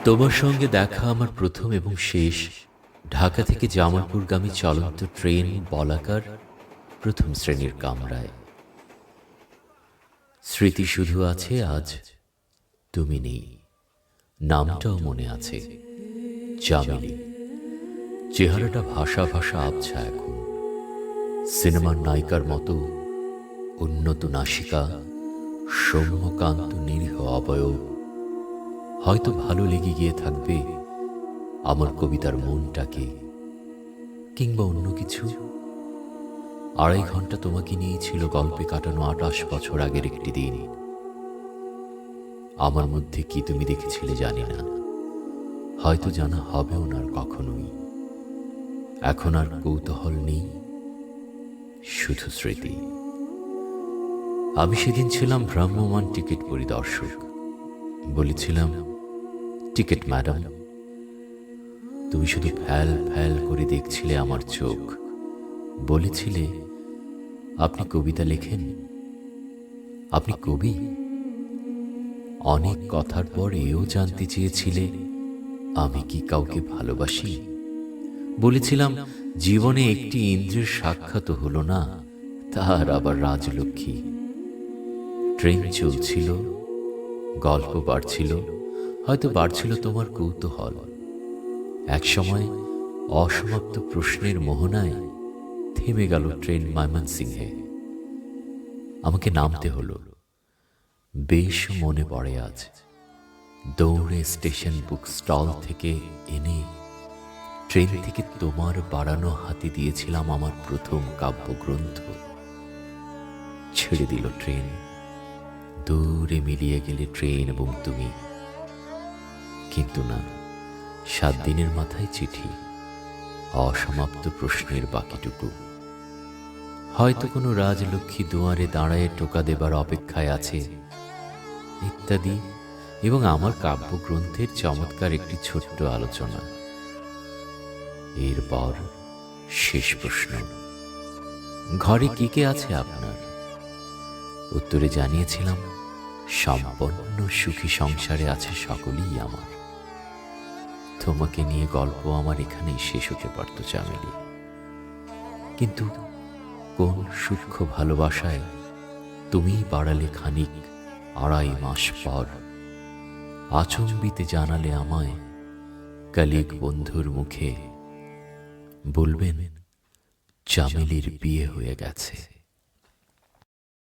তোমার সঙ্গে দেখা আমার প্রথম এবং শেষ ঢাকা থেকে জামালপুরগামী চলন্ত ট্রেন বলাকার প্রথম শ্রেণীর কামরায়। স্মৃতি শুধু আছে, আজ তুমি নেই। নামটাও মনে আছে, চামেলি। চেহারাটা ভাষা ভাষা আবছা এখন, সিনেমার নায়িকার মতো উন্নত নাসিকা, সৌম্যকান্ত নিরীহ অবয়ব। হয়তো ভালো লেগে গিয়ে থাকবে আমার কবিতার মনটাকে, কিংবা অন্য কিছু। 2.5 ঘন্টা তোমাকে নিয়েই ছিল গল্পে কাটানো 28 বছর আগের একটি দিন। আমার মধ্যে কি তুমি দেখেছিলে জানি না, হয়তো জানা হবেও না আর কখনোই। এখন আর কৌতূহল নেই, শুধু স্মৃতি। আমি সেদিন ছিলাম ভ্রাম্যমাণ টিকিট পরিদর্শক। বলেছিলাম, টিকিট ম্যাডাম। তুমি শুধু ফ্যাল ফ্যাল করে দেখছিলে আমার চোখ। বলেছিলে, আপনি কবিতা লেখেন? আপনি কবি? অনেক কথার পর এও জানতে চেয়েছিলে আমি কি কাউকে ভালোবাসি। বলেছিলাম, জীবনে একটি ইন্দ্রের সাক্ষাৎ হলো না, তার আবার রাজলক্ষ্মী। ট্রেন চলছিল, গল্প বাড়ছিল, হয়তো বাড়ছিল তোমার কৌতূহল। এক সময় অসমাপ্ত প্রশ্নের মোহনায় থেমে গেল ট্রেন ময়মনসিংহে। আমাকে নামতে হলো। বেশ মনে পড়ে আজ, দৌড়ে স্টেশন বুক স্টল থেকে এনে ট্রেন থেকে তোমার বাড়ানো হাতে দিয়েছিলাম আমার প্রথম কাব্যগ্রন্থ। ছেড়ে দিল ট্রেন, দূরে মিলিয়ে গেলে ট্রেন এবং তুমি। কিন্তু না, 7 দিনের মাথায় চিঠি, অসমাপ্ত প্রশ্নের বাকিটুকু। হয়তো কোনো রাজলক্ষ্মী দুয়ারে দাঁড়ায় টোকা দেবার অপেক্ষায় আছে, ইত্যাদি। এবং আমার কাব্যগ্রন্থের চমৎকার একটি ছোট্ট আলোচনা। এরপর শেষ প্রশ্ন, ঘরে কে কে আছে আপনার? উত্তরে জানিয়েছিলাম, সম্পন্ন সুখী সংসারে আছে সকলেই আমার। তোমাকে নিয়ে গল্প আমার এখানেই শেষ হতে পারত চামেলি, কিন্তু কোন সূক্ষ্ম ভালোবাসায় তুমিই বাড়ালে খানিক 2.5 মাস পর। আচম্বিতে জানালে আমায় কলিগ বন্ধুর মুখে, বলবেন চামেলির বিয়ে হয়ে গেছে।